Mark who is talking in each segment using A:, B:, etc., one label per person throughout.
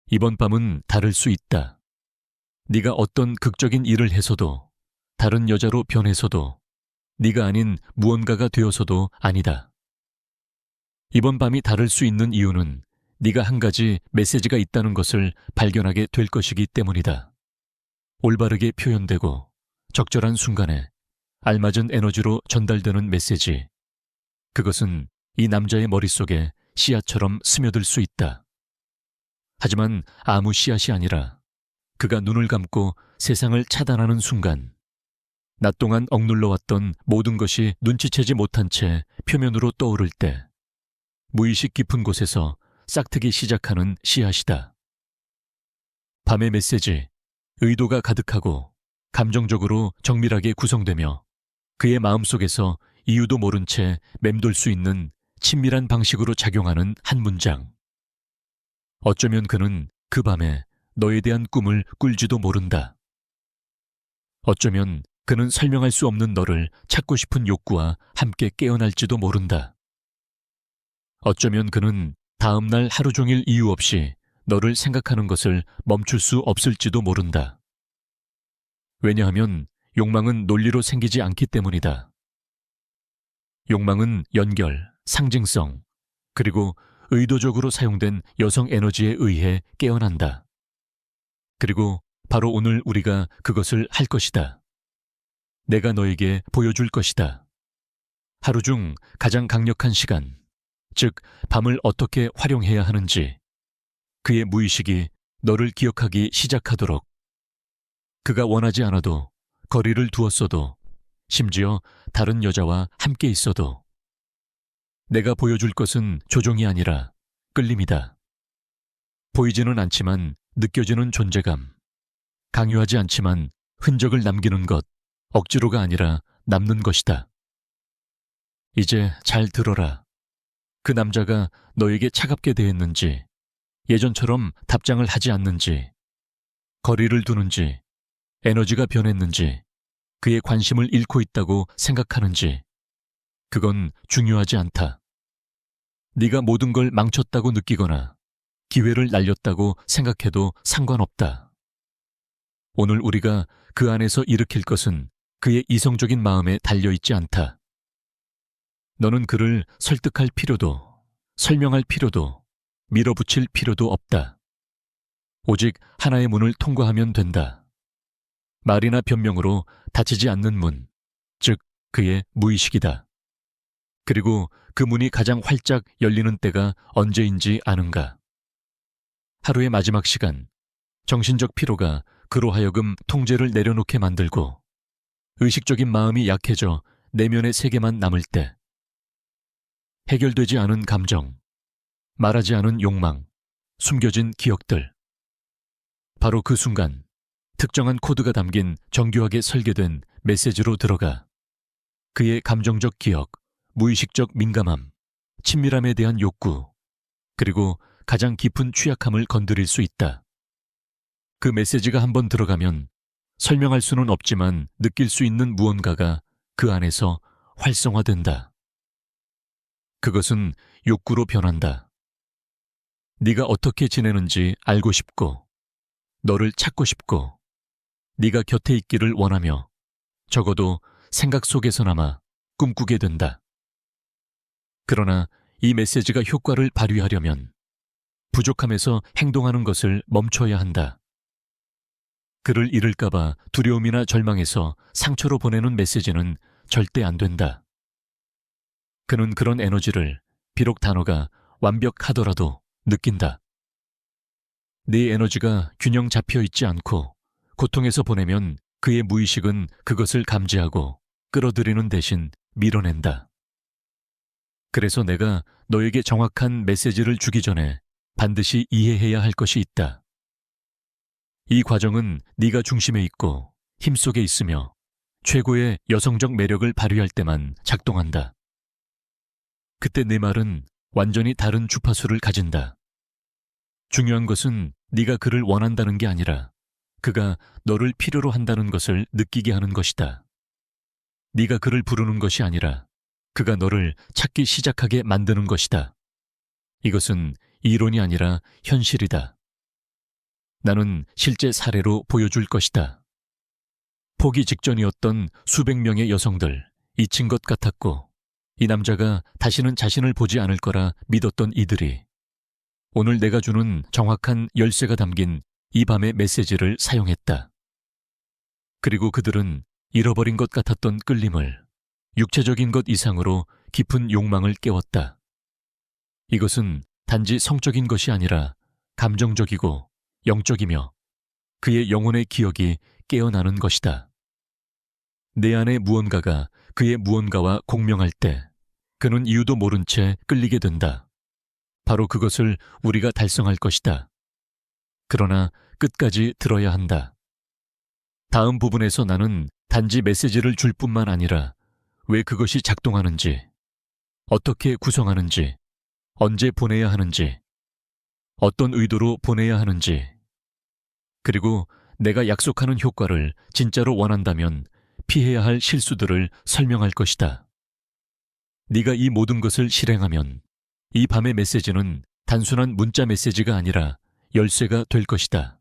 A: 이번 밤은 다를 수 있다. 네가 어떤 극적인 일을 해서도, 다른 여자로 변해서도, 네가 아닌 무언가가 되어서도 아니다. 이번 밤이 다를 수 있는 이유는 네가 한 가지 메시지가 있다는 것을 발견하게 될 것이기 때문이다. 올바르게 표현되고 적절한 순간에 알맞은 에너지로 전달되는 메시지. 그것은 이 남자의 머릿속에 씨앗처럼 스며들 수 있다. 하지만 아무 씨앗이 아니라 그가 눈을 감고 세상을 차단하는 순간, 낮 동안 억눌러왔던 모든 것이 눈치채지 못한 채 표면으로 떠오를 때 무의식 깊은 곳에서 싹트기 시작하는 씨앗이다. 밤의 메시지, 의도가 가득하고 감정적으로 정밀하게 구성되며 그의 마음속에서 이유도 모른 채 맴돌 수 있는 친밀한 방식으로 작용하는 한 문장. 어쩌면 그는 그 밤에 너에 대한 꿈을 꿀지도 모른다. 어쩌면 그는 설명할 수 없는 너를 찾고 싶은 욕구와 함께 깨어날지도 모른다. 어쩌면 그는 다음 날 하루 종일 이유 없이 너를 생각하는 것을 멈출 수 없을지도 모른다. 왜냐하면 욕망은 논리로 생기지 않기 때문이다. 욕망은 연결, 상징성, 그리고 의도적으로 사용된 여성 에너지에 의해 깨어난다. 그리고 바로 오늘 우리가 그것을 할 것이다. 내가 너에게 보여줄 것이다. 하루 중 가장 강력한 시간, 즉 밤을 어떻게 활용해야 하는지, 그의 무의식이 너를 기억하기 시작하도록. 그가 원하지 않아도, 거리를 두었어도, 심지어 다른 여자와 함께 있어도 내가 보여줄 것은 조종이 아니라 끌림이다. 보이지는 않지만 느껴지는 존재감, 강요하지 않지만 흔적을 남기는 것, 억지로가 아니라 남는 것이다. 이제 잘 들어라. 그 남자가 너에게 차갑게 대했는지, 예전처럼 답장을 하지 않는지, 거리를 두는지, 에너지가 변했는지, 그의 관심을 잃고 있다고 생각하는지, 그건 중요하지 않다. 네가 모든 걸 망쳤다고 느끼거나 기회를 날렸다고 생각해도 상관없다. 오늘 우리가 그 안에서 일으킬 것은 그의 이성적인 마음에 달려있지 않다. 너는 그를 설득할 필요도, 설명할 필요도, 밀어붙일 필요도 없다. 오직 하나의 문을 통과하면 된다. 말이나 변명으로 닫히지 않는 문, 즉 그의 무의식이다. 그리고 그 문이 가장 활짝 열리는 때가 언제인지 아는가? 하루의 마지막 시간, 정신적 피로가 그로 하여금 통제를 내려놓게 만들고 의식적인 마음이 약해져 내면의 세계만 남을 때, 해결되지 않은 감정, 말하지 않은 욕망, 숨겨진 기억들. 바로 그 순간 특정한 코드가 담긴 정교하게 설계된 메시지로 들어가 그의 감정적 기억, 무의식적 민감함, 친밀함에 대한 욕구, 그리고 가장 깊은 취약함을 건드릴 수 있다. 그 메시지가 한번 들어가면 설명할 수는 없지만 느낄 수 있는 무언가가 그 안에서 활성화된다. 그것은 욕구로 변한다. 네가 어떻게 지내는지 알고 싶고, 너를 찾고 싶고, 네가 곁에 있기를 원하며 적어도 생각 속에서나마 꿈꾸게 된다. 그러나 이 메시지가 효과를 발휘하려면 부족함에서 행동하는 것을 멈춰야 한다. 그를 잃을까봐 두려움이나 절망에서 상처로 보내는 메시지는 절대 안 된다. 그는 그런 에너지를 비록 단어가 완벽하더라도 느낀다. 네 에너지가 균형 잡혀 있지 않고 고통에서 보내면 그의 무의식은 그것을 감지하고 끌어들이는 대신 밀어낸다. 그래서 내가 너에게 정확한 메시지를 주기 전에 반드시 이해해야 할 것이 있다. 이 과정은 네가 중심에 있고 힘속에 있으며 최고의 여성적 매력을 발휘할 때만 작동한다. 그때 내 말은 완전히 다른 주파수를 가진다. 중요한 것은 네가 그를 원한다는 게 아니라 그가 너를 필요로 한다는 것을 느끼게 하는 것이다. 네가 그를 부르는 것이 아니라 그가 너를 찾기 시작하게 만드는 것이다. 이것은 이론이 아니라 현실이다. 나는 실제 사례로 보여줄 것이다. 포기 직전이었던 수백 명의 여성들, 잊힌 것 같았고 이 남자가 다시는 자신을 보지 않을 거라 믿었던 이들이 오늘 내가 주는 정확한 열쇠가 담긴 이 밤의 메시지를 사용했다. 그리고 그들은 잃어버린 것 같았던 끌림을 육체적인 것 이상으로 깊은 욕망을 깨웠다. 이것은 단지 성적인 것이 아니라 감정적이고 영적이며 그의 영혼의 기억이 깨어나는 것이다. 내 안에 무언가가 그의 무언가와 공명할 때 그는 이유도 모른 채 끌리게 된다. 바로 그것을 우리가 달성할 것이다. 그러나 끝까지 들어야 한다. 다음 부분에서 나는 단지 메시지를 줄 뿐만 아니라 왜 그것이 작동하는지, 어떻게 구성하는지, 언제 보내야 하는지, 어떤 의도로 보내야 하는지, 그리고 내가 약속하는 효과를 진짜로 원한다면 피해야 할 실수들을 설명할 것이다. 네가 이 모든 것을 실행하면 이 밤의 메시지는 단순한 문자 메시지가 아니라 열쇠가 될 것이다.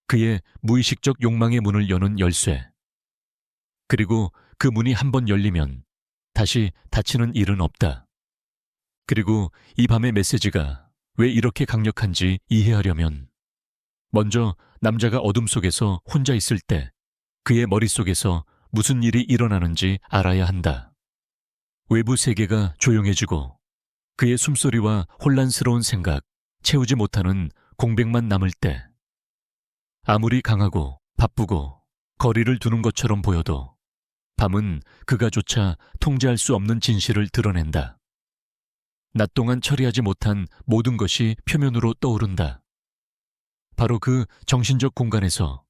A: 그의 무의식적 욕망의 문을 여는 열쇠. 그리고 그 문이 한번 열리면 다시 닫히는 일은 없다. 그리고 이 밤의 메시지가 왜 이렇게 강력한지 이해하려면 먼저 남자가 어둠 속에서 혼자 있을 때 그의 머릿속에서 무슨 일이 일어나는지 알아야 한다. 외부 세계가 조용해지고 그의 숨소리와 혼란스러운 생각, 채우지 못하는 공백만 남을 때 아무리 강하고 바쁘고 거리를 두는 것처럼 보여도 밤은 그가조차 통제할 수 없는 진실을 드러낸다. 낮 동안 처리하지 못한 모든 것이 표면으로 떠오른다. 바로 그 정신적 공간에서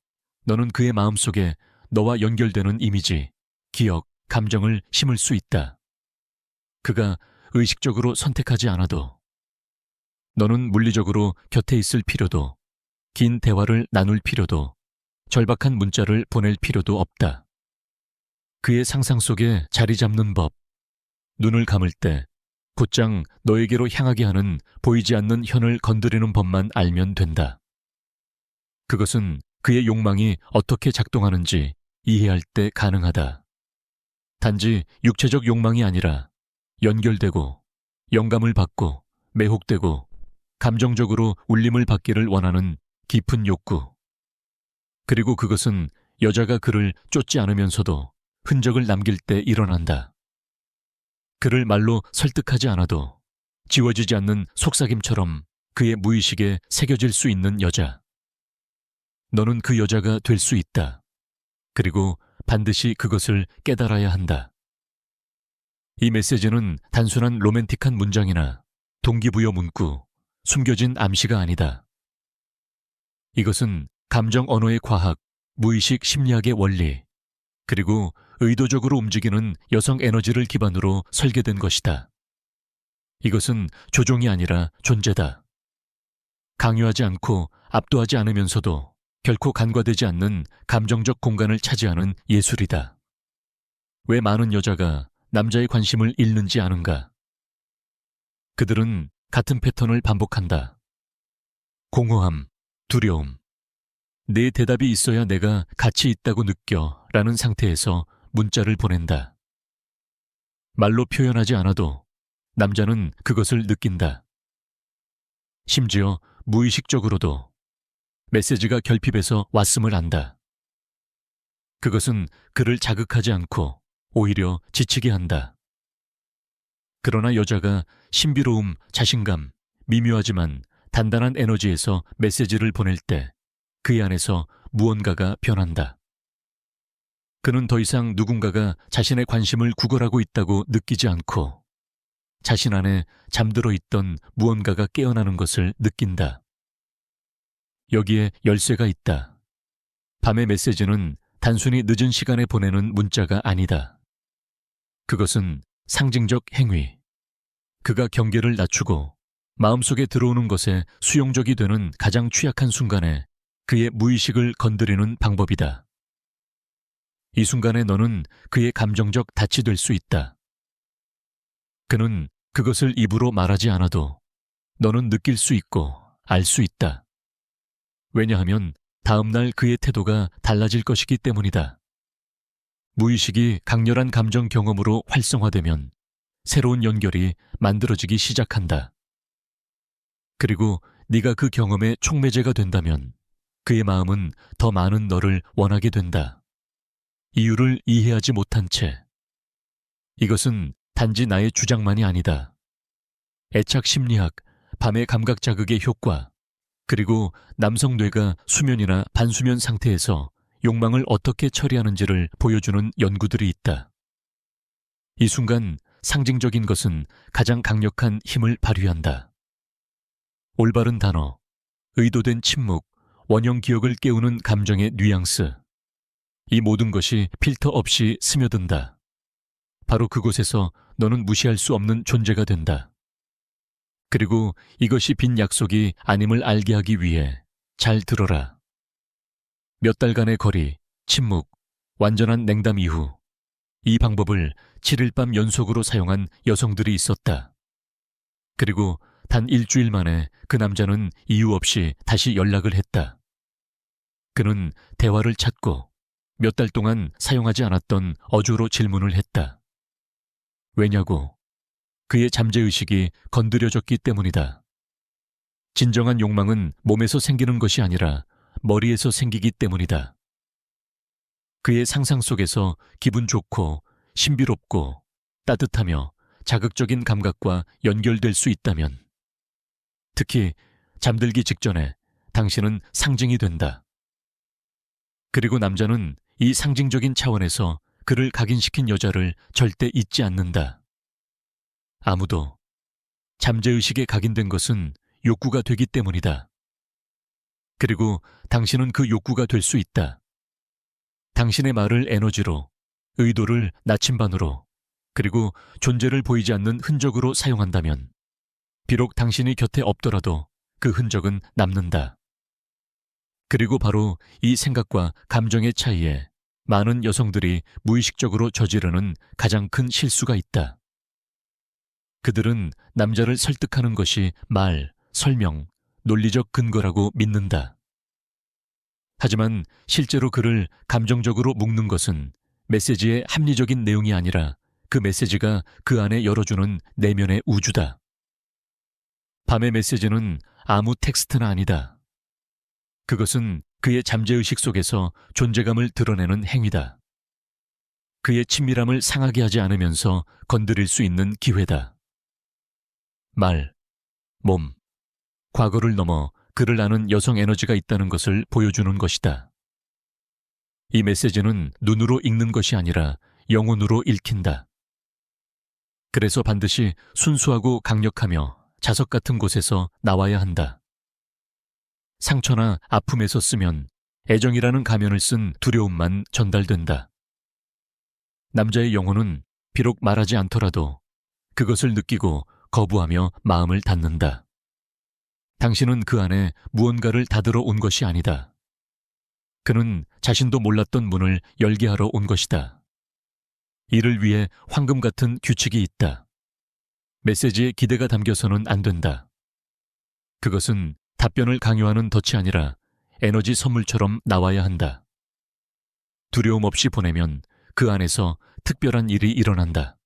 A: 너는 그의 마음속에 너와 연결되는 이미지, 기억, 감정을 심을 수 있다. 그가 의식적으로 선택하지 않아도 너는 물리적으로 곁에 있을 필요도 긴 대화를 나눌 필요도 절박한 문자를 보낼 필요도 없다. 그의 상상 속에 자리 잡는 법, 눈을 감을 때 곧장 너에게로 향하게 하는 보이지 않는 현을 건드리는 법만 알면 된다. 그것은 그의 욕망이 어떻게 작동하는지 이해할 때 가능하다. 단지 육체적 욕망이 아니라 연결되고 영감을 받고 매혹되고 감정적으로 울림을 받기를 원하는 깊은 욕구. 그리고 그것은 여자가 그를 쫓지 않으면서도 흔적을 남길 때 일어난다. 그를 말로 설득하지 않아도 지워지지 않는 속삭임처럼 그의 무의식에 새겨질 수 있는 여자. 너는 그 여자가 될 수 있다. 그리고 반드시 그것을 깨달아야 한다. 이 메시지는 단순한 로맨틱한 문장이나 동기부여 문구, 숨겨진 암시가 아니다. 이것은 감정 언어의 과학, 무의식 심리학의 원리, 그리고 의도적으로 움직이는 여성 에너지를 기반으로 설계된 것이다. 이것은 조종이 아니라 존재다. 강요하지 않고 압도하지 않으면서도 결코 간과되지 않는 감정적 공간을 차지하는 예술이다. 왜 많은 여자가 남자의 관심을 잃는지 아는가? 그들은 같은 패턴을 반복한다. 공허함, 두려움. 내 대답이 있어야 내가 가치 있다고 느껴 라는 상태에서 문자를 보낸다. 말로 표현하지 않아도 남자는 그것을 느낀다. 심지어 무의식적으로도 메시지가 결핍해서 왔음을 안다. 그것은 그를 자극하지 않고 오히려 지치게 한다. 그러나 여자가 신비로움, 자신감, 미묘하지만 단단한 에너지에서 메시지를 보낼 때 그의 안에서 무언가가 변한다. 그는 더 이상 누군가가 자신의 관심을 구걸하고 있다고 느끼지 않고 자신 안에 잠들어 있던 무언가가 깨어나는 것을 느낀다. 여기에 열쇠가 있다. 밤의 메시지는 단순히 늦은 시간에 보내는 문자가 아니다. 그것은 상징적 행위. 그가 경계를 낮추고 마음속에 들어오는 것에 수용적이 되는 가장 취약한 순간에 그의 무의식을 건드리는 방법이다. 이 순간에 너는 그의 감정적 닻이 될 수 있다. 그는 그것을 입으로 말하지 않아도 너는 느낄 수 있고 알 수 있다. 왜냐하면 다음날 그의 태도가 달라질 것이기 때문이다. 무의식이 강렬한 감정 경험으로 활성화되면 새로운 연결이 만들어지기 시작한다. 그리고 네가 그 경험의 촉매제가 된다면 그의 마음은 더 많은 너를 원하게 된다. 이유를 이해하지 못한 채. 이것은 단지 나의 주장만이 아니다. 애착 심리학, 밤의 감각 자극의 효과, 그리고 남성 뇌가 수면이나 반수면 상태에서 욕망을 어떻게 처리하는지를 보여주는 연구들이 있다. 이 순간 상징적인 것은 가장 강력한 힘을 발휘한다. 올바른 단어, 의도된 침묵, 원형 기억을 깨우는 감정의 뉘앙스. 이 모든 것이 필터 없이 스며든다. 바로 그곳에서 너는 무시할 수 없는 존재가 된다. 그리고 이것이 빈 약속이 아님을 알게 하기 위해 잘 들어라. 몇 달간의 거리, 침묵, 완전한 냉담 이후 이 방법을 7일 밤 연속으로 사용한 여성들이 있었다. 그리고 단 일주일 만에 그 남자는 이유 없이 다시 연락을 했다. 그는 대화를 찾고 몇 달 동안 사용하지 않았던 어조로 질문을 했다. 왜냐고? 그의 잠재의식이 건드려졌기 때문이다. 진정한 욕망은 몸에서 생기는 것이 아니라 머리에서 생기기 때문이다. 그의 상상 속에서 기분 좋고 신비롭고 따뜻하며 자극적인 감각과 연결될 수 있다면, 특히 잠들기 직전에 당신은 상징이 된다. 그리고 남자는 이 상징적인 차원에서 그를 각인시킨 여자를 절대 잊지 않는다. 아무도. 잠재의식에 각인된 것은 욕구가 되기 때문이다. 그리고 당신은 그 욕구가 될 수 있다. 당신의 말을 에너지로, 의도를 나침반으로, 그리고 존재를 보이지 않는 흔적으로 사용한다면, 비록 당신이 곁에 없더라도 그 흔적은 남는다. 그리고 바로 이 생각과 감정의 차이에 많은 여성들이 무의식적으로 저지르는 가장 큰 실수가 있다. 그들은 남자를 설득하는 것이 말, 설명, 논리적 근거라고 믿는다. 하지만 실제로 그를 감정적으로 묶는 것은 메시지의 합리적인 내용이 아니라 그 메시지가 그 안에 열어주는 내면의 우주다. 밤의 메시지는 아무 텍스트나 아니다. 그것은 그의 잠재의식 속에서 존재감을 드러내는 행위다. 그의 친밀함을 상하게 하지 않으면서 건드릴 수 있는 기회다. 말, 몸, 과거를 넘어 그를 아는 여성 에너지가 있다는 것을 보여주는 것이다. 이 메시지는 눈으로 읽는 것이 아니라 영혼으로 읽힌다. 그래서 반드시 순수하고 강력하며 자석 같은 곳에서 나와야 한다. 상처나 아픔에서 쓰면 애정이라는 가면을 쓴 두려움만 전달된다. 남자의 영혼은 비록 말하지 않더라도 그것을 느끼고 거부하며 마음을 닫는다. 당신은 그 안에 무언가를 닫으러 온 것이 아니다. 그는 자신도 몰랐던 문을 열게 하러 온 것이다. 이를 위해 황금 같은 규칙이 있다. 메시지에 기대가 담겨서는 안 된다. 그것은 답변을 강요하는 덫이 아니라 에너지 선물처럼 나와야 한다. 두려움 없이 보내면 그 안에서 특별한 일이 일어난다.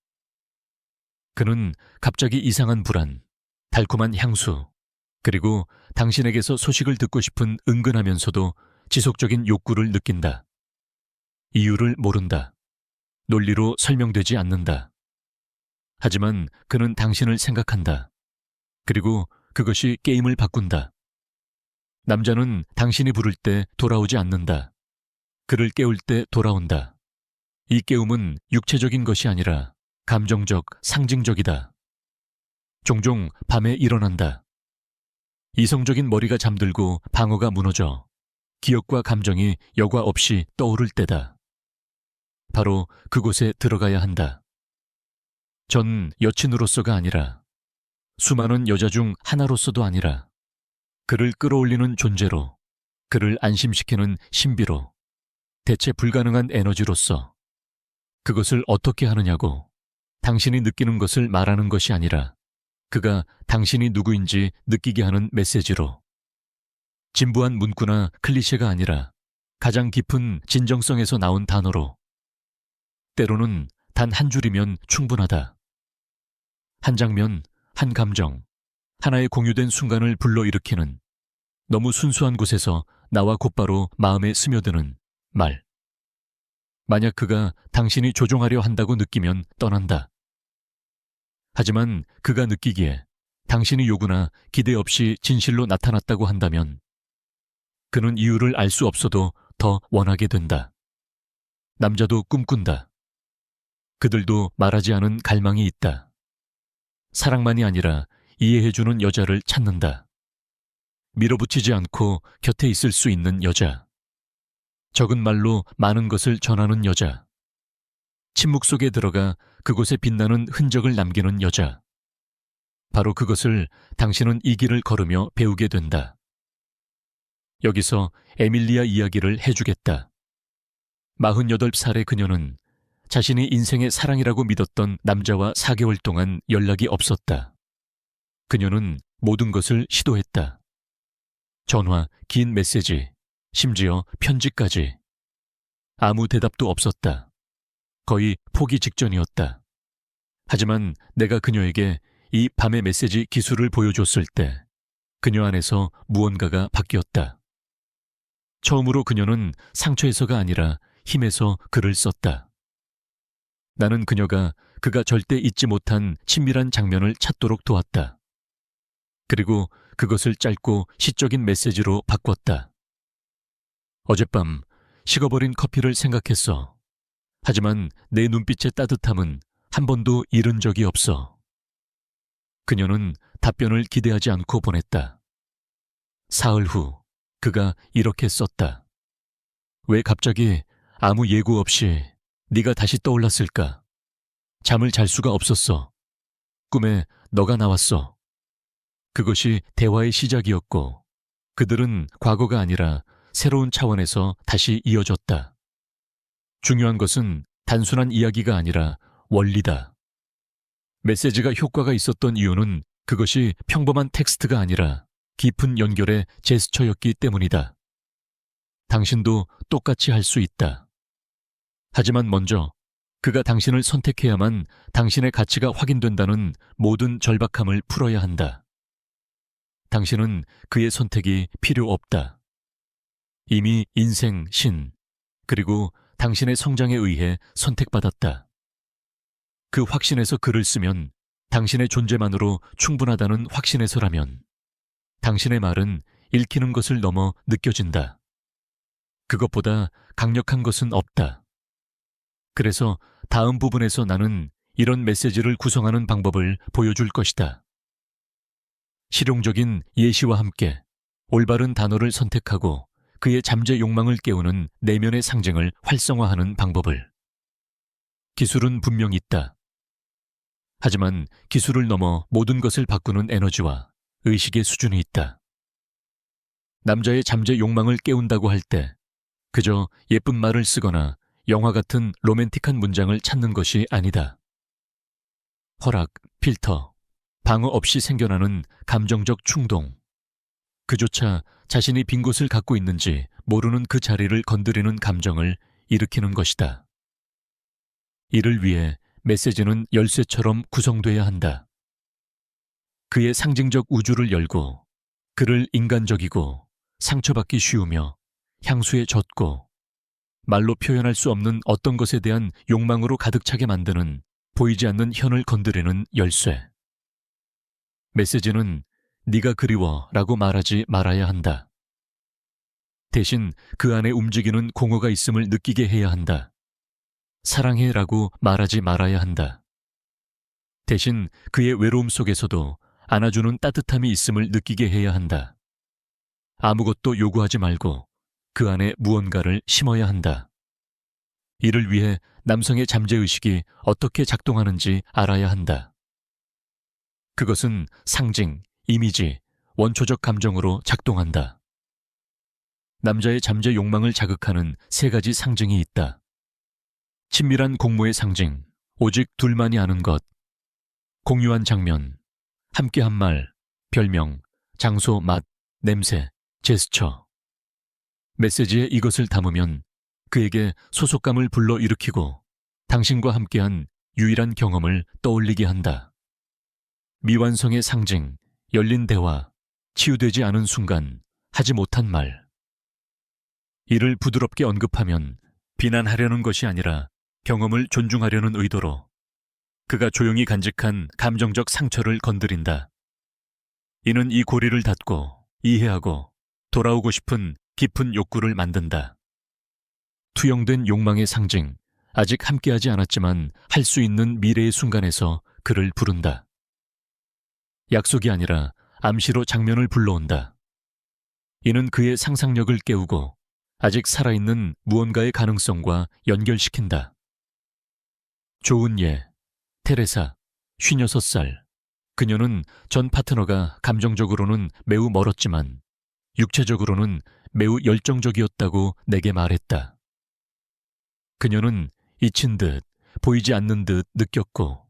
A: 그는 갑자기 이상한 불안, 달콤한 향수, 그리고 당신에게서 소식을 듣고 싶은 은근하면서도 지속적인 욕구를 느낀다. 이유를 모른다. 논리로 설명되지 않는다. 하지만 그는 당신을 생각한다. 그리고 그것이 게임을 바꾼다. 남자는 당신이 부를 때 돌아오지 않는다. 그를 깨울 때 돌아온다. 이 깨움은 육체적인 것이 아니라 감정적, 상징적이다. 종종 밤에 일어난다. 이성적인 머리가 잠들고 방어가 무너져 기억과 감정이 여과 없이 떠오를 때다. 바로 그곳에 들어가야 한다. 전 여친으로서가 아니라, 수많은 여자 중 하나로서도 아니라, 그를 끌어올리는 존재로, 그를 안심시키는 신비로, 대체 불가능한 에너지로서. 그것을 어떻게 하느냐고, 당신이 느끼는 것을 말하는 것이 아니라 그가 당신이 누구인지 느끼게 하는 메시지로. 진부한 문구나 클리셰가 아니라 가장 깊은 진정성에서 나온 단어로, 때로는 단 한 줄이면 충분하다. 한 장면, 한 감정, 하나의 공유된 순간을 불러일으키는, 너무 순수한 곳에서 나와 곧바로 마음에 스며드는 말. 만약 그가 당신이 조종하려 한다고 느끼면 떠난다. 하지만 그가 느끼기에 당신이 요구나 기대 없이 진실로 나타났다고 한다면 그는 이유를 알 수 없어도 더 원하게 된다. 남자도 꿈꾼다. 그들도 말하지 않은 갈망이 있다. 사랑만이 아니라 이해해주는 여자를 찾는다. 밀어붙이지 않고 곁에 있을 수 있는 여자. 적은 말로 많은 것을 전하는 여자. 침묵 속에 들어가 그곳에 빛나는 흔적을 남기는 여자. 바로 그것을 당신은 이 길을 걸으며 배우게 된다. 여기서 에밀리아 이야기를 해주겠다. 48살의 그녀는 자신이 인생의 사랑이라고 믿었던 남자와 4개월 동안 연락이 없었다. 그녀는 모든 것을 시도했다. 전화, 긴 메시지, 심지어 편지까지. 아무 대답도 없었다. 거의 포기 직전이었다. 하지만 내가 그녀에게 이 밤의 메시지 기술을 보여줬을 때 그녀 안에서 무언가가 바뀌었다. 처음으로 그녀는 상처에서가 아니라 힘에서 글을 썼다. 나는 그가 절대 잊지 못한 친밀한 장면을 찾도록 도왔다. 그리고 그것을 짧고 시적인 메시지로 바꿨다. 어젯밤 식어버린 커피를 생각했어. 하지만 내 눈빛의 따뜻함은 한 번도 잃은 적이 없어. 그녀는 답변을 기대하지 않고 보냈다. 사흘 후 그가 이렇게 썼다. 왜 갑자기 아무 예고 없이 네가 다시 떠올랐을까? 잠을 잘 수가 없었어. 꿈에 너가 나왔어. 그것이 대화의 시작이었고 그들은 과거가 아니라 새로운 차원에서 다시 이어졌다. 중요한 것은 단순한 이야기가 아니라 원리다. 메시지가 효과가 있었던 이유는 그것이 평범한 텍스트가 아니라 깊은 연결의 제스처였기 때문이다. 당신도 똑같이 할 수 있다. 하지만 먼저 그가 당신을 선택해야만 당신의 가치가 확인된다는 모든 절박함을 풀어야 한다. 당신은 그의 선택이 필요 없다. 이미 인생, 신, 그리고 당신의 성장에 의해 선택받았다. 그 확신에서 글을 쓰면 당신의 존재만으로 충분하다는 확신에서라면 당신의 말은 읽히는 것을 넘어 느껴진다. 그것보다 강력한 것은 없다. 그래서 다음 부분에서 나는 이런 메시지를 구성하는 방법을 보여줄 것이다. 실용적인 예시와 함께 올바른 단어를 선택하고 그의 잠재 욕망을 깨우는 내면의 상징을 활성화하는 방법을. 기술은 분명 있다. 하지만 기술을 넘어 모든 것을 바꾸는 에너지와 의식의 수준이 있다. 남자의 잠재 욕망을 깨운다고 할 때 그저 예쁜 말을 쓰거나 영화 같은 로맨틱한 문장을 찾는 것이 아니다. 허락, 필터, 방어 없이 생겨나는 감정적 충동. 그조차 자신이 빈 곳을 갖고 있는지 모르는 그 자리를 건드리는 감정을 일으키는 것이다. 이를 위해 메시지는 열쇠처럼 구성돼야 한다. 그의 상징적 우주를 열고 그를 인간적이고 상처받기 쉬우며 향수에 젖고 말로 표현할 수 없는 어떤 것에 대한 욕망으로 가득 차게 만드는 보이지 않는 현을 건드리는 열쇠. 메시지는 네가 그리워 라고 말하지 말아야 한다. 대신 그 안에 움직이는 공허가 있음을 느끼게 해야 한다. 사랑해 라고 말하지 말아야 한다. 대신 그의 외로움 속에서도 안아주는 따뜻함이 있음을 느끼게 해야 한다. 아무것도 요구하지 말고 그 안에 무언가를 심어야 한다. 이를 위해 남성의 잠재의식이 어떻게 작동하는지 알아야 한다. 그것은 상징, 이미지, 원초적 감정으로 작동한다. 남자의 잠재 욕망을 자극하는 3가지 상징이 있다. 친밀한 공모의 상징, 오직 둘만이 아는 것, 공유한 장면, 함께한 말, 별명, 장소, 맛, 냄새, 제스처. 메시지에 이것을 담으면 그에게 소속감을 불러일으키고 당신과 함께한 유일한 경험을 떠올리게 한다. 미완성의 상징, 열린 대화, 치유되지 않은 순간, 하지 못한 말. 이를 부드럽게 언급하면 비난하려는 것이 아니라 경험을 존중하려는 의도로 그가 조용히 간직한 감정적 상처를 건드린다. 이는 이 고리를 닫고 이해하고 돌아오고 싶은 깊은 욕구를 만든다. 투영된 욕망의 상징, 아직 함께하지 않았지만 할 수 있는 미래의 순간에서 그를 부른다. 약속이 아니라 암시로 장면을 불러온다. 이는 그의 상상력을 깨우고 아직 살아있는 무언가의 가능성과 연결시킨다. 좋은 예, 테레사, 56살. 그녀는 전 파트너가 감정적으로는 매우 멀었지만 육체적으로는 매우 열정적이었다고 내게 말했다. 그녀는 잊힌 듯 보이지 않는 듯 느꼈고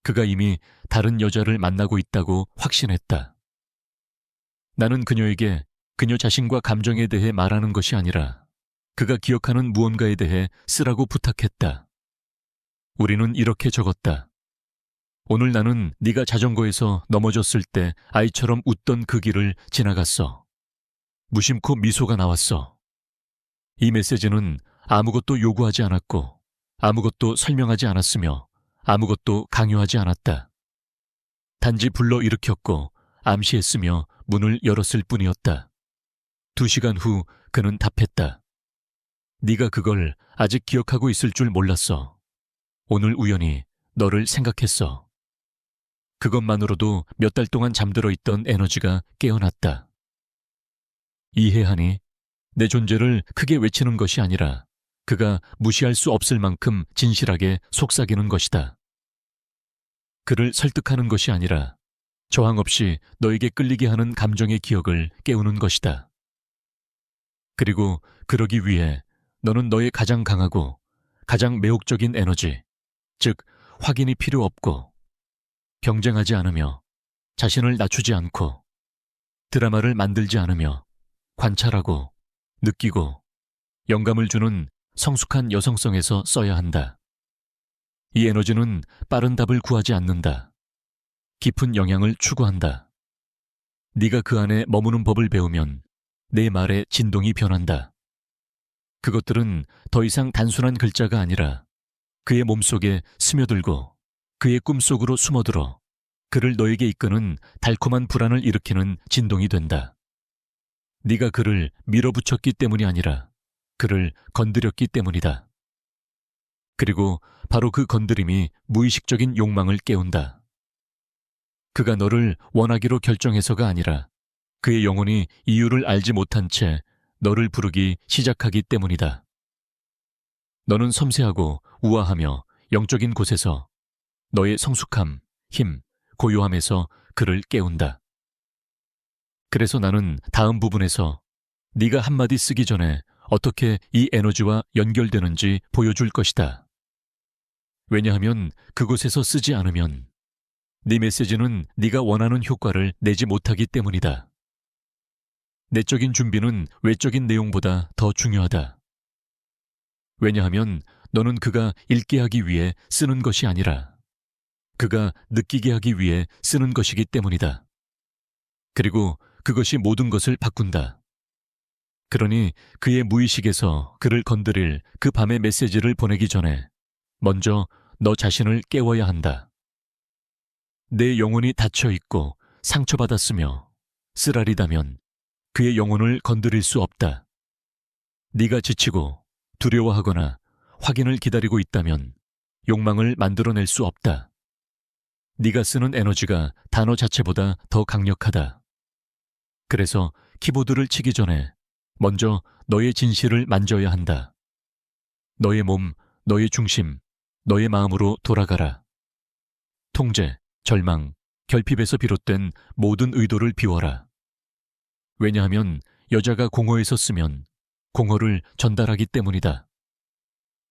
A: 그가 이미 다른 여자를 만나고 있다고 확신했다. 나는 그녀에게 그녀 자신과 감정에 대해 말하는 것이 아니라 그가 기억하는 무언가에 대해 쓰라고 부탁했다. 우리는 이렇게 적었다. 오늘 나는 네가 자전거에서 넘어졌을 때 아이처럼 웃던 그 길을 지나갔어. 무심코 미소가 나왔어. 이 메시지는 아무것도 요구하지 않았고 아무것도 설명하지 않았으며 아무것도 강요하지 않았다. 단지 불러일으켰고 암시했으며 문을 열었을 뿐이었다. 2시간 후 그는 답했다. 네가 그걸 아직 기억하고 있을 줄 몰랐어. 오늘 우연히 너를 생각했어. 그것만으로도 몇 달 동안 잠들어 있던 에너지가 깨어났다. 이해하니? 내 존재를 크게 외치는 것이 아니라 그가 무시할 수 없을 만큼 진실하게 속삭이는 것이다. 그를 설득하는 것이 아니라 저항 없이 너에게 끌리게 하는 감정의 기억을 깨우는 것이다. 그리고 그러기 위해 너는 너의 가장 강하고 가장 매혹적인 에너지, 즉 확인이 필요 없고 경쟁하지 않으며 자신을 낮추지 않고 드라마를 만들지 않으며 관찰하고 느끼고 영감을 주는 성숙한 여성성에서 써야 한다. 이 에너지는 빠른 답을 구하지 않는다. 깊은 영향을 추구한다. 네가 그 안에 머무는 법을 배우면 내 말에 진동이 변한다. 그것들은 더 이상 단순한 글자가 아니라 그의 몸속에 스며들고 그의 꿈속으로 숨어들어 그를 너에게 이끄는 달콤한 불안을 일으키는 진동이 된다. 네가 그를 밀어붙였기 때문이 아니라 그를 건드렸기 때문이다. 그리고 바로 그 건드림이 무의식적인 욕망을 깨운다. 그가 너를 원하기로 결정해서가 아니라 그의 영혼이 이유를 알지 못한 채 너를 부르기 시작하기 때문이다. 너는 섬세하고 우아하며 영적인 곳에서 너의 성숙함, 힘, 고요함에서 그를 깨운다. 그래서 나는 다음 부분에서 네가 한마디 쓰기 전에 어떻게 이 에너지와 연결되는지 보여줄 것이다. 왜냐하면 그곳에서 쓰지 않으면 네 메시지는 네가 원하는 효과를 내지 못하기 때문이다. 내적인 준비는 외적인 내용보다 더 중요하다. 왜냐하면 너는 그가 읽게 하기 위해 쓰는 것이 아니라 그가 느끼게 하기 위해 쓰는 것이기 때문이다. 그리고 그것이 모든 것을 바꾼다. 그러니 그의 무의식에서 그를 건드릴 그 밤의 메시지를 보내기 전에 먼저 너 자신을 깨워야 한다. 내 영혼이 닫혀있고 상처받았으며 쓰라리다면 그의 영혼을 건드릴 수 없다. 네가 지치고 두려워하거나 확인을 기다리고 있다면 욕망을 만들어낼 수 없다. 네가 쓰는 에너지가 단어 자체보다 더 강력하다. 그래서 키보드를 치기 전에 먼저 너의 진실을 만져야 한다. 너의 몸, 너의 중심, 너의 마음으로 돌아가라. 통제, 절망, 결핍에서 비롯된 모든 의도를 비워라. 왜냐하면 여자가 공허에서 쓰면 공허를 전달하기 때문이다.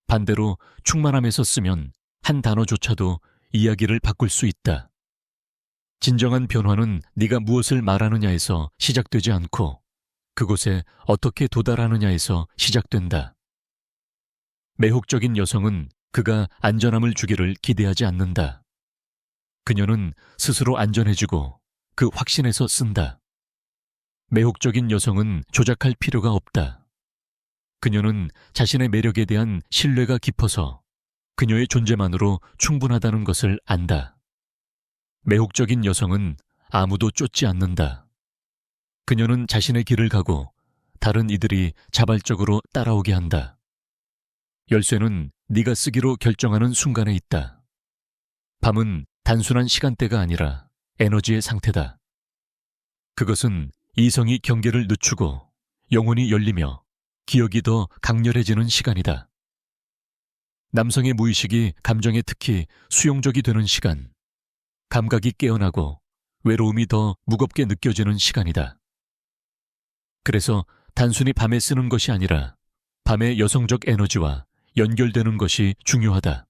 A: 반대로 충만함에서 쓰면 한 단어조차도 이야기를 바꿀 수 있다. 진정한 변화는 네가 무엇을 말하느냐에서 시작되지 않고 그곳에 어떻게 도달하느냐에서 시작된다. 매혹적인 여성은 그가 안전함을 주기를 기대하지 않는다. 그녀는 스스로 안전해지고 그 확신에서 쓴다. 매혹적인 여성은 조작할 필요가 없다. 그녀는 자신의 매력에 대한 신뢰가 깊어서 그녀의 존재만으로 충분하다는 것을 안다. 매혹적인 여성은 아무도 쫓지 않는다. 그녀는 자신의 길을 가고 다른 이들이 자발적으로 따라오게 한다. 열쇠는 네가 쓰기로 결정하는 순간에 있다. 밤은 단순한 시간대가 아니라 에너지의 상태다. 그것은 이성이 경계를 늦추고 영혼이 열리며 기억이 더 강렬해지는 시간이다. 남성의 무의식이 감정에 특히 수용적이 되는 시간, 감각이 깨어나고 외로움이 더 무겁게 느껴지는 시간이다. 그래서 단순히 밤에 쓰는 것이 아니라 밤의 여성적 에너지와 연결되는 것이 중요하다.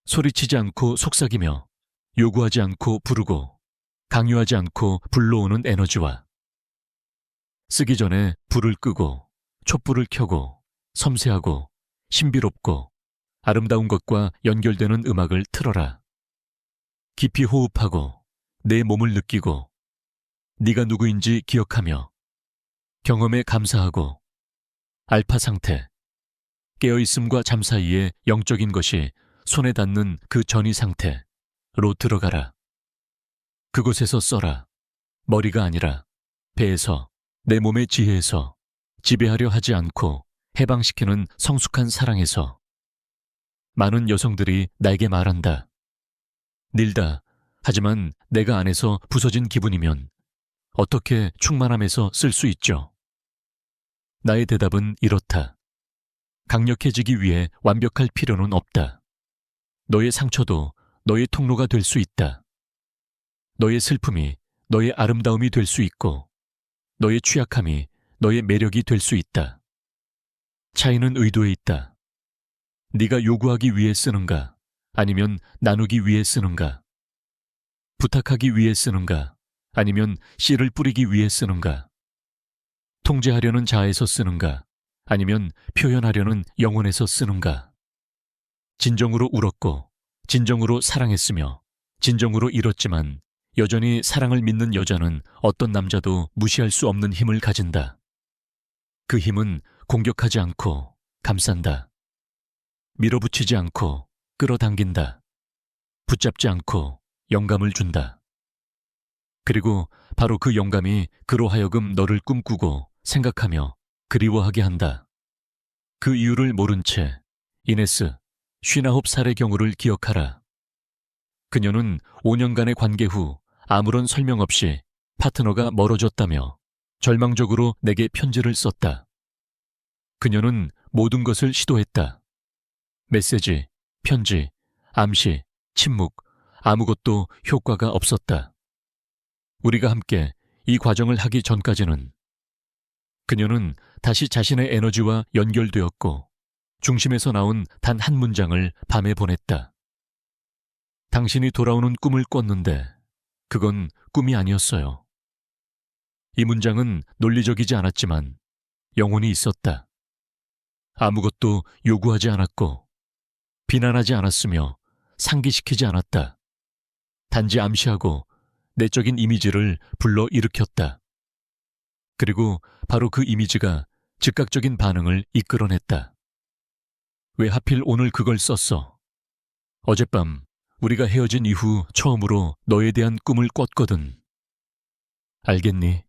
A: 소리치지 않고 속삭이며 요구하지 않고 부르고 강요하지 않고 불러오는 에너지와 쓰기 전에 불을 끄고 촛불을 켜고 섬세하고 신비롭고 아름다운 것과 연결되는 음악을 틀어라. 깊이 호흡하고 내 몸을 느끼고 네가 누구인지 기억하며 경험에 감사하고 알파 상태, 깨어있음과 잠 사이의 영적인 것이 손에 닿는 그 전이 상태로 들어가라. 그곳에서 써라. 머리가 아니라 배에서, 내 몸의 지혜에서, 지배하려 하지 않고 해방시키는 성숙한 사랑에서. 많은 여성들이 나에게 말한다. 닐다, 하지만 내가 안에서 부서진 기분이면 어떻게 충만함에서 쓸 수 있죠? 나의 대답은 이렇다. 강력해지기 위해 완벽할 필요는 없다. 너의 상처도 너의 통로가 될 수 있다. 너의 슬픔이 너의 아름다움이 될 수 있고 너의 취약함이 너의 매력이 될 수 있다. 차이는 의도에 있다. 네가 요구하기 위해 쓰는가 아니면 나누기 위해 쓰는가? 부탁하기 위해 쓰는가 아니면 씨를 뿌리기 위해 쓰는가? 통제하려는 자아에서 쓰는가 아니면 표현하려는 영혼에서 쓰는가? 진정으로 울었고 진정으로 사랑했으며 진정으로 잃었지만 여전히 사랑을 믿는 여자는 어떤 남자도 무시할 수 없는 힘을 가진다. 그 힘은 공격하지 않고 감싼다. 밀어붙이지 않고 끌어당긴다. 붙잡지 않고 영감을 준다. 그리고 바로 그 영감이 그로 하여금 너를 꿈꾸고 생각하며 그리워하게 한다. 그 이유를 모른 채 이네스, 쉬나홉 살의 경우를 기억하라. 그녀는 5년간의 관계 후 아무런 설명 없이 파트너가 멀어졌다며 절망적으로 내게 편지를 썼다. 그녀는 모든 것을 시도했다. 메시지, 편지, 암시, 침묵, 아무것도 효과가 없었다. 우리가 함께 이 과정을 하기 전까지는 그녀는 다시 자신의 에너지와 연결되었고 중심에서 나온 단 한 문장을 밤에 보냈다. 당신이 돌아오는 꿈을 꿨는데 그건 꿈이 아니었어요. 이 문장은 논리적이지 않았지만 영혼이 있었다. 아무것도 요구하지 않았고 비난하지 않았으며 상기시키지 않았다. 단지 암시하고 내적인 이미지를 불러 일으켰다. 그리고 바로 그 이미지가 즉각적인 반응을 이끌어냈다. 왜 하필 오늘 그걸 썼어? 어젯밤 우리가 헤어진 이후 처음으로 너에 대한 꿈을 꿨거든. 알겠니?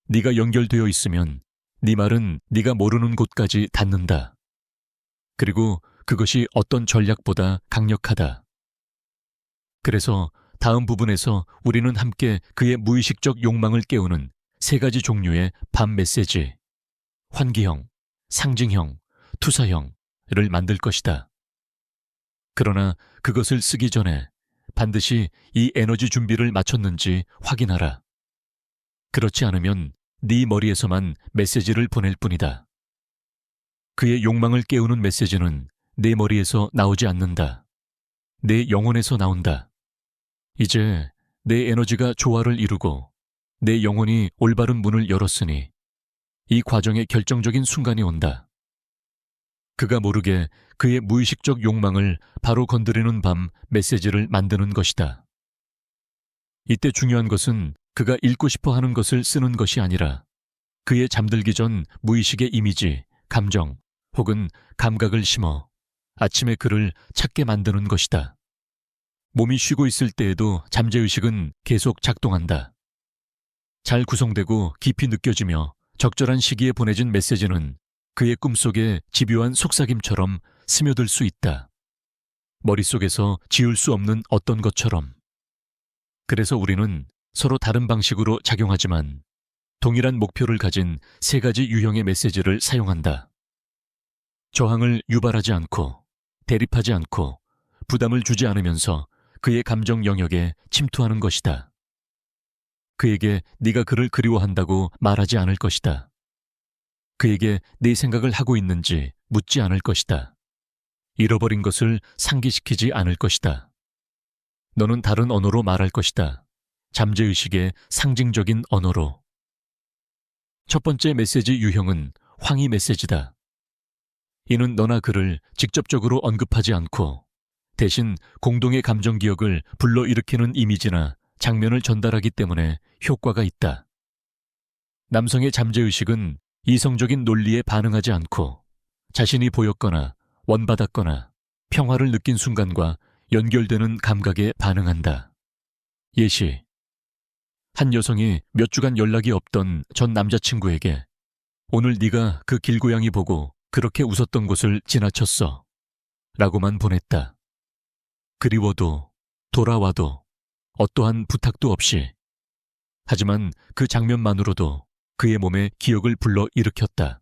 A: 네가 연결되어 있으면 네 말은 네가 모르는 곳까지 닿는다. 그리고 그것이 어떤 전략보다 강력하다. 그래서 다음 부분에서 우리는 함께 그의 무의식적 욕망을 깨우는 3가지 종류의 밤 메시지, 환기형, 상징형, 투사형을 만들 것이다. 그러나 그것을 쓰기 전에 반드시 이 에너지 준비를 마쳤는지 확인하라. 그렇지 않으면 네 머리에서만 메시지를 보낼 뿐이다. 그의 욕망을 깨우는 메시지는 내 머리에서 나오지 않는다. 내 영혼에서 나온다. 이제 내 에너지가 조화를 이루고 내 영혼이 올바른 문을 열었으니 이 과정의 결정적인 순간이 온다. 그가 모르게 그의 무의식적 욕망을 바로 건드리는 밤 메시지를 만드는 것이다. 이때 중요한 것은 그가 읽고 싶어 하는 것을 쓰는 것이 아니라 그의 잠들기 전 무의식의 이미지, 감정 혹은 감각을 심어 아침에 그를 찾게 만드는 것이다. 몸이 쉬고 있을 때에도 잠재의식은 계속 작동한다. 잘 구성되고 깊이 느껴지며 적절한 시기에 보내진 메시지는 그의 꿈속에 집요한 속삭임처럼 스며들 수 있다. 머릿속에서 지울 수 없는 어떤 것처럼. 그래서 우리는 서로 다른 방식으로 작용하지만 동일한 목표를 가진 세 가지 유형의 메시지를 사용한다. 저항을 유발하지 않고, 대립하지 않고, 부담을 주지 않으면서 그의 감정 영역에 침투하는 것이다. 그에게 네가 그를 그리워한다고 말하지 않을 것이다. 그에게 네 생각을 하고 있는지 묻지 않을 것이다. 잃어버린 것을 상기시키지 않을 것이다. 너는 다른 언어로 말할 것이다. 잠재의식의 상징적인 언어로. 첫 번째 메시지 유형은 황희 메시지다. 이는 너나 그를 직접적으로 언급하지 않고 대신 공동의 감정 기억을 불러일으키는 이미지나 장면을 전달하기 때문에 효과가 있다. 남성의 잠재의식은 이성적인 논리에 반응하지 않고 자신이 보였거나 원받았거나 평화를 느낀 순간과 연결되는 감각에 반응한다. 예시. 한 여성이 몇 주간 연락이 없던 전 남자친구에게 오늘 네가 그 길고양이 보고 그렇게 웃었던 곳을 지나쳤어 라고만 보냈다. 그리워도 돌아와도 어떠한 부탁도 없이. 하지만 그 장면만으로도 그의 몸에 기억을 불러 일으켰다.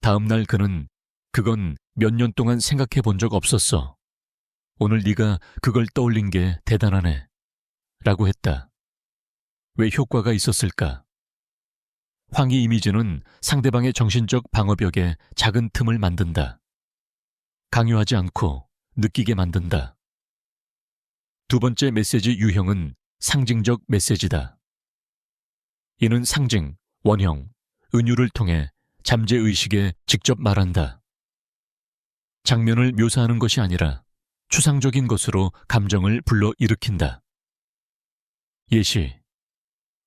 A: 다음 날 그는 그건 몇 년 동안 생각해 본 적 없었어. 오늘 네가 그걸 떠올린 게 대단하네 라고 했다. 왜 효과가 있었을까? 황희 이미지는 상대방의 정신적 방어벽에 작은 틈을 만든다. 강요하지 않고 느끼게 만든다. 두 번째 메시지 유형은 상징적 메시지다. 이는 상징, 원형, 은유를 통해 잠재의식에 직접 말한다. 장면을 묘사하는 것이 아니라 추상적인 것으로 감정을 불러일으킨다. 예시.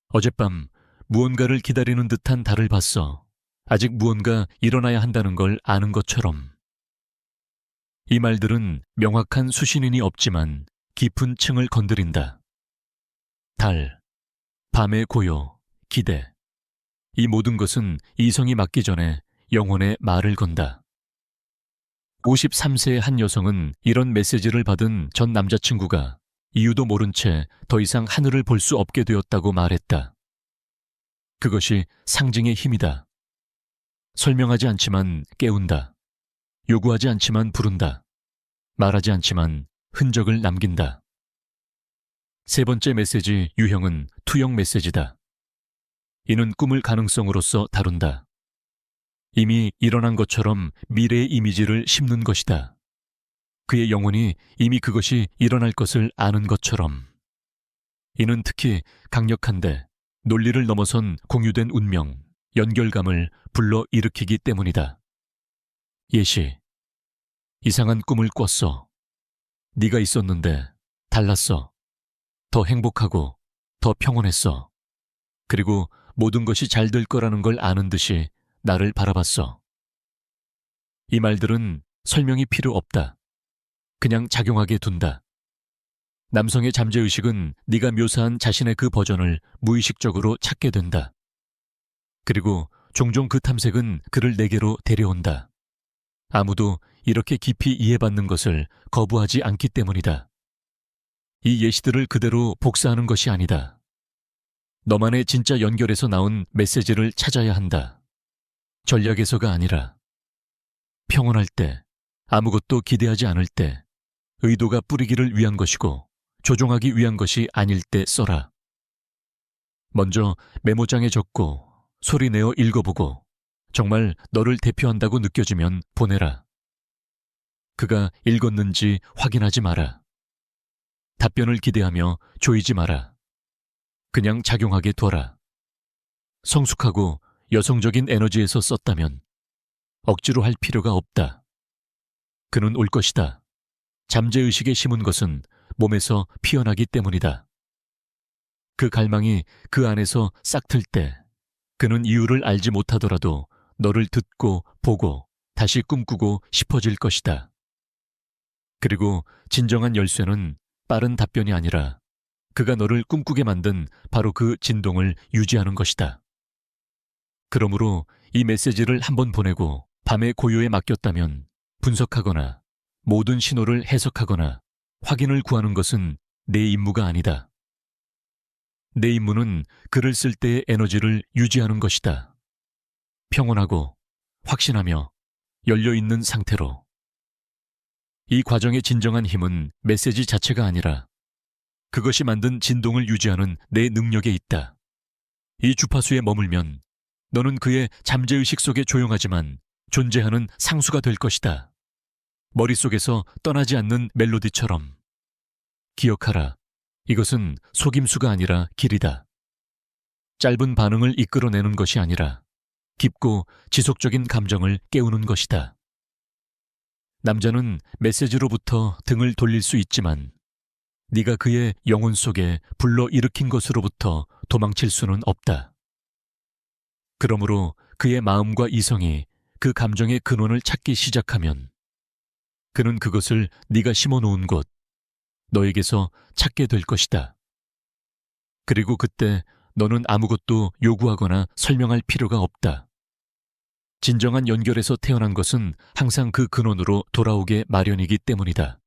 A: 어젯밤 무언가를 기다리는 듯한 달을 봤어. 아직 무언가 일어나야 한다는 걸 아는 것처럼. 이 말들은 명확한 수신인이 없지만 깊은 층을 건드린다. 달, 밤의 고요, 기대. 이 모든 것은 이성이 맞기 전에 영혼에 말을 건다. 53세의 한 여성은 이런 메시지를 받은 전 남자친구가 이유도 모른 채 더 이상 하늘을 볼 수 없게 되었다고 말했다. 그것이 상징의 힘이다. 설명하지 않지만 깨운다. 요구하지 않지만 부른다. 말하지 않지만 흔적을 남긴다. 세 번째 메시지 유형은 투영 메시지다. 이는 꿈을 가능성으로서 다룬다. 이미 일어난 것처럼 미래의 이미지를 심는 것이다. 그의 영혼이 이미 그것이 일어날 것을 아는 것처럼. 이는 특히 강력한데 논리를 넘어선 공유된 운명, 연결감을 불러일으키기 때문이다. 예시. 이상한 꿈을 꿨어. 네가 있었는데 달랐어. 더 행복하고 더 평온했어. 그리고 모든 것이 잘 될 거라는 걸 아는 듯이 나를 바라봤어. 이 말들은 설명이 필요 없다. 그냥 작용하게 둔다. 남성의 잠재의식은 네가 묘사한 자신의 그 버전을 무의식적으로 찾게 된다. 그리고 종종 그 탐색은 그를 내게로 데려온다. 아무도 이렇게 깊이 이해받는 것을 거부하지 않기 때문이다. 이 예시들을 그대로 복사하는 것이 아니다. 너만의 진짜 연결에서 나온 메시지를 찾아야 한다. 전략에서가 아니라. 평온할 때, 아무것도 기대하지 않을 때, 의도가 뿌리기를 위한 것이고 조종하기 위한 것이 아닐 때 써라. 먼저 메모장에 적고 소리 내어 읽어보고 정말 너를 대표한다고 느껴지면 보내라. 그가 읽었는지 확인하지 마라. 답변을 기대하며 조이지 마라. 그냥 작용하게 둬라. 성숙하고 여성적인 에너지에서 썼다면 억지로 할 필요가 없다. 그는 올 것이다. 잠재의식에 심은 것은 몸에서 피어나기 때문이다. 그 갈망이 그 안에서 싹틀 때 그는 이유를 알지 못하더라도 너를 듣고 보고 다시 꿈꾸고 싶어질 것이다. 그리고 진정한 열쇠는 빠른 답변이 아니라 그가 너를 꿈꾸게 만든 바로 그 진동을 유지하는 것이다. 그러므로 이 메시지를 한번 보내고 밤의 고요에 맡겼다면 분석하거나 모든 신호를 해석하거나 확인을 구하는 것은 내 임무가 아니다. 내 임무는 글을 쓸 때의 에너지를 유지하는 것이다. 평온하고 확신하며 열려있는 상태로. 이 과정의 진정한 힘은 메시지 자체가 아니라 그것이 만든 진동을 유지하는 내 능력에 있다. 이 주파수에 머물면 너는 그의 잠재의식 속에 조용하지만 존재하는 상수가 될 것이다. 머릿속에서 떠나지 않는 멜로디처럼. 기억하라. 이것은 속임수가 아니라 길이다. 짧은 반응을 이끌어내는 것이 아니라 깊고 지속적인 감정을 깨우는 것이다. 남자는 메시지로부터 등을 돌릴 수 있지만 네가 그의 영혼 속에 불러일으킨 것으로부터 도망칠 수는 없다. 그러므로 그의 마음과 이성이 그 감정의 근원을 찾기 시작하면 그는 그것을 네가 심어놓은 곳, 너에게서 찾게 될 것이다. 그리고 그때 너는 아무것도 요구하거나 설명할 필요가 없다. 진정한 연결에서 태어난 것은 항상 그 근원으로 돌아오게 마련이기 때문이다.